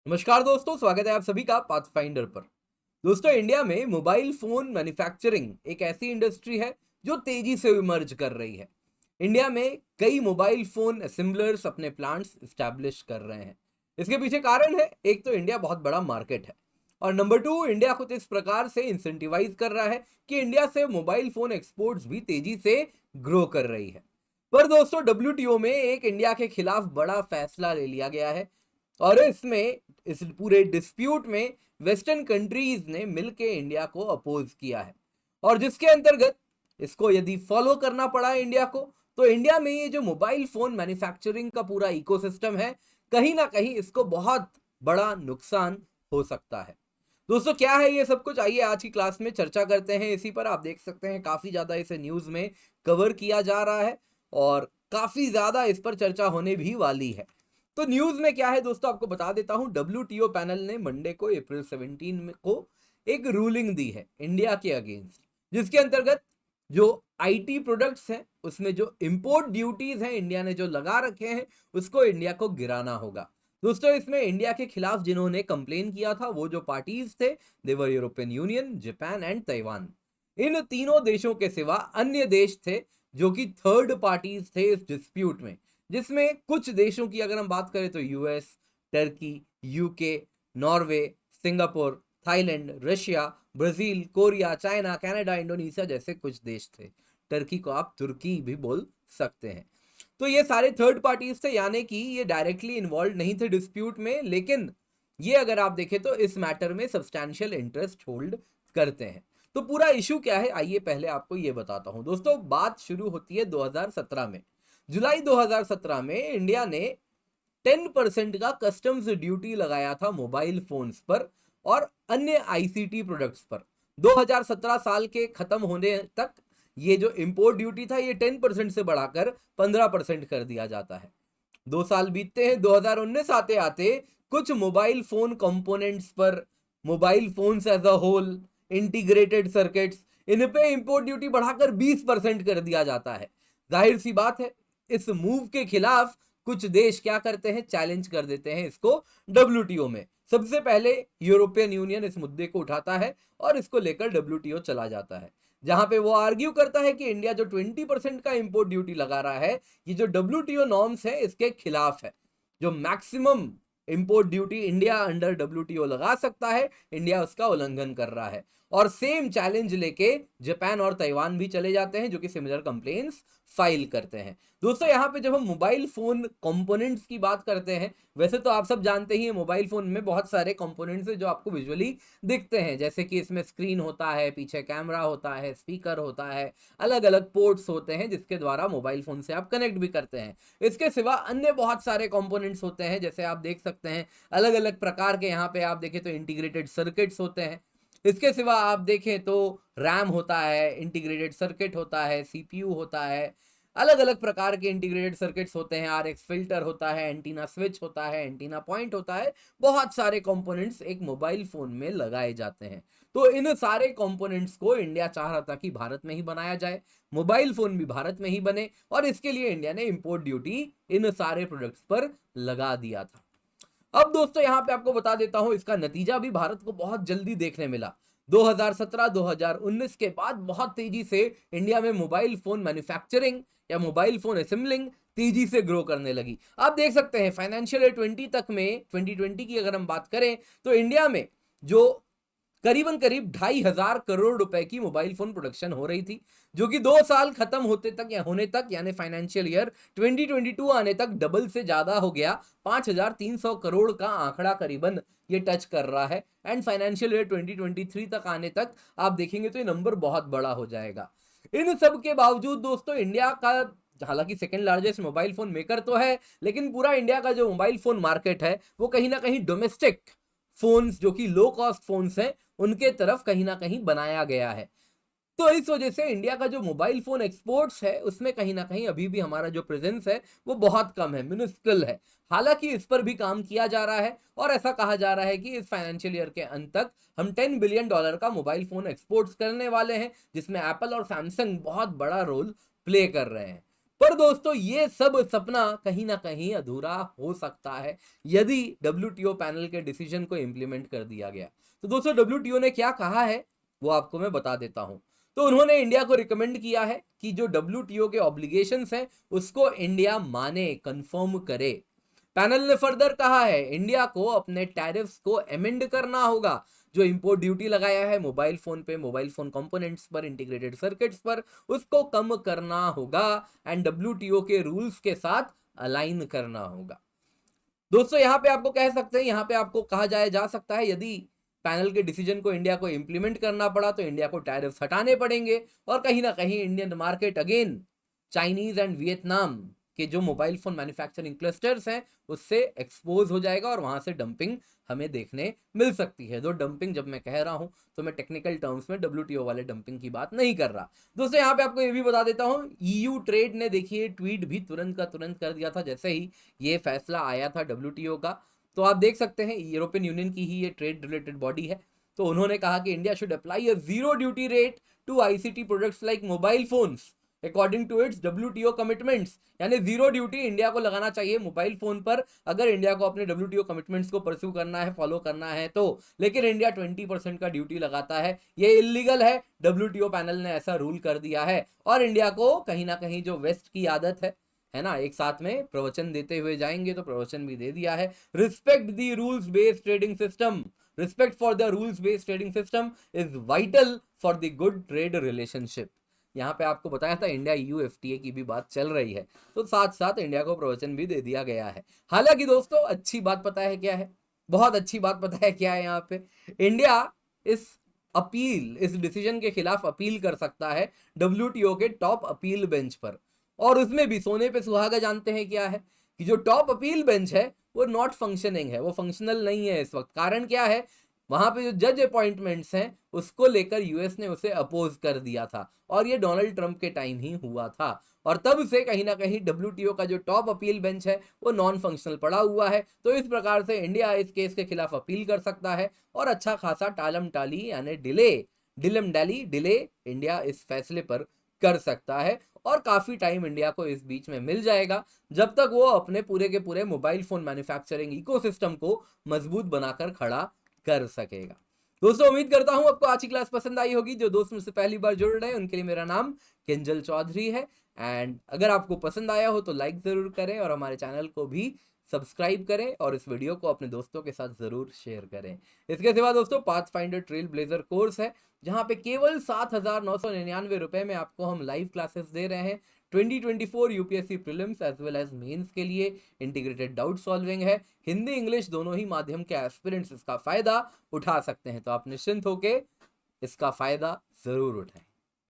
नमस्कार दोस्तों, स्वागत है आप सभी का पाथफाइंडर पर। दोस्तों, इंडिया में मोबाइल फोन मैन्युफैक्चरिंग एक ऐसी इंडस्ट्री है जो तेजी से इमर्ज कर रही है। इंडिया में कई मोबाइल फोन असेंबलर्स अपने प्लांट्स स्टैब्लिश कर रहे हैं। इसके पीछे कारण है, एक तो इंडिया बहुत बड़ा मार्केट है, और नंबर टू, इंडिया कुछ इस प्रकार से इंसेंटिवाइज कर रहा है कि इंडिया से मोबाइल फोन एक्सपोर्ट्स भी तेजी से ग्रो कर रही है। पर दोस्तों, डब्ल्यूटीओ में एक इंडिया के खिलाफ बड़ा फैसला ले लिया गया है, और इस पूरे डिस्प्यूट में वेस्टर्न कंट्रीज ने मिलकर इंडिया को अपोज किया है। और जिसके अंतर्गत इसको यदि फॉलो करना पड़ा है इंडिया को, तो इंडिया में ये जो मोबाइल फोन मैन्युफैक्चरिंग का पूरा इकोसिस्टम है, कहीं ना कहीं इसको बहुत बड़ा नुकसान हो सकता है। दोस्तों, क्या है ये सब कुछ, आइए आज की क्लास में चर्चा करते हैं इसी पर। आप देख सकते हैं काफी ज्यादा इसे न्यूज में कवर किया जा रहा है, और काफी ज्यादा इस पर चर्चा होने भी वाली है। तो न्यूज में क्या है दोस्तों, आपको बता देता हूं। डब्ल्यूटीओ पैनल ने मंडे को अप्रैल 17 को एक रूलिंग दी है इंडिया के अगेंस्ट, जिसके अंतर्गत जो आईटी प्रोडक्ट्स हैं उसमें जो इंपोर्ट ड्यूटीज हैं इंडिया ने जो लगा रखे हैं, उसको इंडिया को गिराना होगा। दोस्तों, इसमें इंडिया के खिलाफ जिन्होंने कंप्लेन किया था, वो जो पार्टीज थे, they were European Union, Japan and Taiwan. इन तीनों देशों के सिवा अन्य देश थे जो कि थर्ड पार्टीज थे इस डिस्प्यूट में, जिसमें कुछ देशों की अगर हम बात करें तो US, Turkey, UK, Norway, Singapore, Thailand, Russia, Brazil, Korea, China, Canada, Indonesia जैसे कुछ देश थे। टर्की को आप तुर्की भी बोल सकते हैं। तो ये सारे थर्ड पार्टीज थे, यानी कि ये डायरेक्टली इन्वॉल्व नहीं थे डिस्प्यूट में, लेकिन ये अगर आप देखें तो इस मैटर में सब्सटैंशियल इंटरेस्ट होल्ड करते हैं। तो पूरा इशू क्या है, आइए पहले आपको ये बताता हूं। दोस्तों, बात शुरू होती है 2017 में। जुलाई 2017 में इंडिया ने 10% का कस्टम्स ड्यूटी लगाया था मोबाइल फोन्स पर और अन्य आईसीटी प्रोडक्ट्स पर। 2017 साल के खत्म होने तक ये जो इंपोर्ट ड्यूटी था, ये 10% से बढ़ाकर 15% कर दिया जाता है। 2 साल बीतते हैं, 2019 आते आते कुछ मोबाइल फोन कंपोनेंट्स पर, mobile phones as a whole, integrated circuits, इन पे इंपोर्ट ड्यूटी बढ़ाकर 20% कर दिया जाता है। जाहिर सी बात है, इस मूव के खिलाफ कुछ देश क्या करते हैं, चैलेंज कर देते हैं इसको डब्ल्यूटीओ में। सबसे पहले यूरोपियन यूनियन इस मुद्दे को उठाता है और इसको लेकर डब्ल्यूटीओ चला जाता है, जहां पे वो आर्ग्यू करता है कि इंडिया जो 20% का इंपोर्ट ड्यूटी लगा रहा है, ये जो डब्ल्यूटीओ नॉर्म्स है इसके खिलाफ है। जो maximum import duty India under WTO लगा सकता है, इंडिया उसका उल्लंघन कर रहा है। और सेम चैलेंज लेके जापान और ताइवान भी चले जाते हैं, जो कि सिमिलर कंप्लेंट्स फाइल करते हैं। दोस्तों, यहाँ पे जब हम मोबाइल फोन कंपोनेंट्स की बात करते हैं, वैसे तो आप सब जानते ही हैं मोबाइल फोन में बहुत सारे कंपोनेंट्स हैं जो आपको विजुअली दिखते हैं, जैसे कि इसमें स्क्रीन होता है, पीछे कैमरा होता है, स्पीकर होता है, अलग अलग पोर्ट्स होते हैं जिसके द्वारा मोबाइल फोन से आप कनेक्ट भी करते हैं। इसके सिवा अन्य बहुत सारे कंपोनेंट्स होते हैं, जैसे आप देख सकते हैं अलग अलग प्रकार के, यहाँ पे आप देखें तो इंटीग्रेटेड सर्किट्स होते हैं। इसके सिवा आप देखें तो रैम होता है, इंटीग्रेटेड सर्किट होता है, सीपीयू होता है, अलग अलग प्रकार के इंटीग्रेटेड सर्किट्स होते हैं, आरएक्स फिल्टर होता है, एंटीना स्विच होता है, एंटीना पॉइंट होता है। बहुत सारे कंपोनेंट्स एक मोबाइल फोन में लगाए जाते हैं। तो इन सारे कंपोनेंट्स को इंडिया चाह रहा था कि भारत में ही बनाया जाए, मोबाइल फोन भी भारत में ही बने, और इसके लिए इंडिया ने इंपोर्ट ड्यूटी इन सारे प्रोडक्ट्स पर लगा दिया था। अब दोस्तों, यहां पे आपको बता देता हूं, इसका नतीजा भी भारत को बहुत जल्दी देखने मिला। 2017-2019 के बाद बहुत तेजी से इंडिया में मोबाइल फोन मैन्युफैक्चरिंग या मोबाइल फोन असेंबलिंग तेजी से ग्रो करने लगी। आप देख सकते हैं फाइनेंशियल ईयर 2020 की अगर हम बात करें, तो इंडिया में जो करीबन करीब 2,500 करोड़ रुपए की मोबाइल फोन प्रोडक्शन हो रही थी, जो कि 2 साल खत्म होते तक या होने तक, यानी फाइनेंशियल ईयर 2022 आने तक डबल से ज्यादा हो गया। 5,300 करोड़ का आंकड़ा करीबन ये टच कर रहा है, एंड फाइनेंशियल ईयर 2023 तक आने तक आप देखेंगे तो ये नंबर बहुत बड़ा हो जाएगा। इन सब के बावजूद दोस्तों, इंडिया का हालांकि second largest mobile phone maker तो है, लेकिन पूरा इंडिया का जो मोबाइल फोन मार्केट है वो कहीं ना कहीं डोमेस्टिक फोन्स, जो कि लो कॉस्ट फोन्स हैं, उनके तरफ कहीं ना कहीं बनाया गया है। तो इस वजह से इंडिया का जो मोबाइल फोन एक्सपोर्ट्स है, उसमें कहीं ना कहीं अभी भी हमारा जो प्रेजेंस है वो बहुत कम है, मिनिस्कल है। हालांकि इस पर भी काम किया जा रहा है, और ऐसा कहा जा रहा है कि इस फाइनेंशियल ईयर के अंत तक हम $10 बिलियन का मोबाइल फोन एक्सपोर्ट्स करने वाले हैं, जिसमें एप्पल और सैमसंग बहुत बड़ा रोल प्ले कर रहे हैं। पर दोस्तों ये सब सपना कहीं ना कहीं अधूरा हो सकता है यदि डब्ल्यूटीओ पैनल के डिसीजन को इंप्लीमेंट कर दिया गया। तो दोस्तों डब्ल्यूटीओ ने क्या कहा है वो आपको मैं बता देता हूं। तो उन्होंने इंडिया को रिकमेंड किया है कि जो डब्ल्यूटीओ के ऑब्लिगेशंस हैं उसको इंडिया माने, कंफर्म करे। पैनल ने फर्दर कहा है इंडिया को अपने टैरिफ्स को अमेंड करना होगा। जो इंपोर्ट ड्यूटी लगाया है मोबाइल फोन पे, मोबाइल फोन कंपोनेंट्स पर, इंटीग्रेटेड सर्किट्स पर, उसको कम करना होगा एंड डब्ल्यूटीओ के रूल्स के साथ अलाइन करना होगा। दोस्तों यहां पे आपको कह सकते हैं, यहां पे आपको कहा जा सकता है यदि पैनल के डिसीजन को इंडिया को इंप्लीमेंट करना पड़ा तो इंडिया को टैरिफ्स हटाने पड़ेंगे और कहीं ना कहीं Indian market again Chinese and Vietnam के जो मोबाइल फोन मैन्युफैक्चरिंग क्लस्टर्स हैं उससे एक्सपोज हो जाएगा और वहां से डंपिंग हमें देखने मिल सकती है। जो डंपिंग जब मैं कह रहा हूं तो मैं टेक्निकल टर्म्स में डब्ल्यूटीओ वाले डंपिंग की बात नहीं कर रहा। दोस्तों यहाँ पे आपको ये भी बता देता हूं, ईयू ट्रेड ने देखिए ट्वीट भी तुरंत का तुरंत कर दिया था जैसे ही ये फैसला आया था डब्ल्यूटीओ का। तो आप देख सकते हैं यूरोपियन यूनियन की ही ये ट्रेड रिलेटेड बॉडी है। तो उन्होंने कहा कि India should apply a zero duty rate to ICT products like mobile phones according to its WTO commitments. यानी जीरो ड्यूटी इंडिया को लगाना चाहिए मोबाइल फोन पर अगर इंडिया को अपने डब्ल्यूटीओ कमिटमेंट्स को परस्यू करना है, फॉलो करना है तो। लेकिन इंडिया 20% का ड्यूटी लगाता है, ये इलीगल है। डब्ल्यूटीओ पैनल ने ऐसा रूल कर दिया है और इंडिया को कहीं ना कहीं जो वेस्ट की आदत है ना, एक साथ में प्रवचन देते हुए जाएंगे तो प्रवचन भी दे दिया है। Respect the rules based trading system, respect for the rules based trading system is vital for the good trade relationship. यहाँ पे आपको बताया था इंडिया ईयू एफटीए की भी बात चल रही है, तो साथ साथ इंडिया को प्रवचन भी दे दिया गया है। हालांकि दोस्तों अच्छी बात पता है क्या है, बहुत अच्छी बात पता है क्या है, यहाँ पे इंडिया इस डिसीजन के खिलाफ अपील कर सकता है डब्ल्यूटीओ के टॉप अपील बेंच पर। और उसमें भी सोने पे सुहागा जानते हैं क्या है कि जो टॉप अपील बेंच है वो नॉट फंक्शनिंग है, वो फंक्शनल नहीं है इस वक्त। कारण क्या है, वहां पे जो जज अपॉइंटमेंट्स हैं उसको लेकर यूएस ने उसे अपोज कर दिया था और ये डोनाल्ड ट्रंप के टाइम ही हुआ था। और तब से कहीं ना कहीं डब्ल्यूटीओ का जो टॉप अपील बेंच है वो नॉन फंक्शनल पड़ा हुआ है। तो इस प्रकार से इंडिया इस केस के खिलाफ अपील कर सकता है और अच्छा खासा टालम टाली यानी डिलम डैली डिले इंडिया इस फैसले पर कर सकता है। और काफी टाइम इंडिया को इस बीच में मिल जाएगा जब तक वो अपने पूरे के पूरे मोबाइल फोन मैन्युफैक्चरिंग इकोसिस्टम को मजबूत बनाकर खड़ा कर सकेगा। दोस्तों उम्मीद करता हूं आपको आज की क्लास पसंद आई होगी। जो दोस्त मुझसे पहली बार जुड़ रहे हैं उनके लिए मेरा नाम किंजल चौधरी है। एंड अगर आपको पसंद आया हो तो लाइक जरूर करें और हमारे चैनल को भी सब्सक्राइब करें और इस वीडियो को अपने दोस्तों के साथ जरूर शेयर करें। इसके सिवा दोस्तों पाथफाइंडर ट्रेल ब्लेजर कोर्स है जहां पे केवल 7,999 रुपए में आपको हम लाइव क्लासेस दे रहे हैं 2024 UPSC prelims as well as mains के लिए। इंटीग्रेटेड डाउट सॉल्विंग है, हिंदी इंग्लिश दोनों ही माध्यम के एस्पिरेंट्स इसका फायदा उठा सकते हैं। तो आप निश्चिंत होकर इसका फायदा जरूर उठाएं।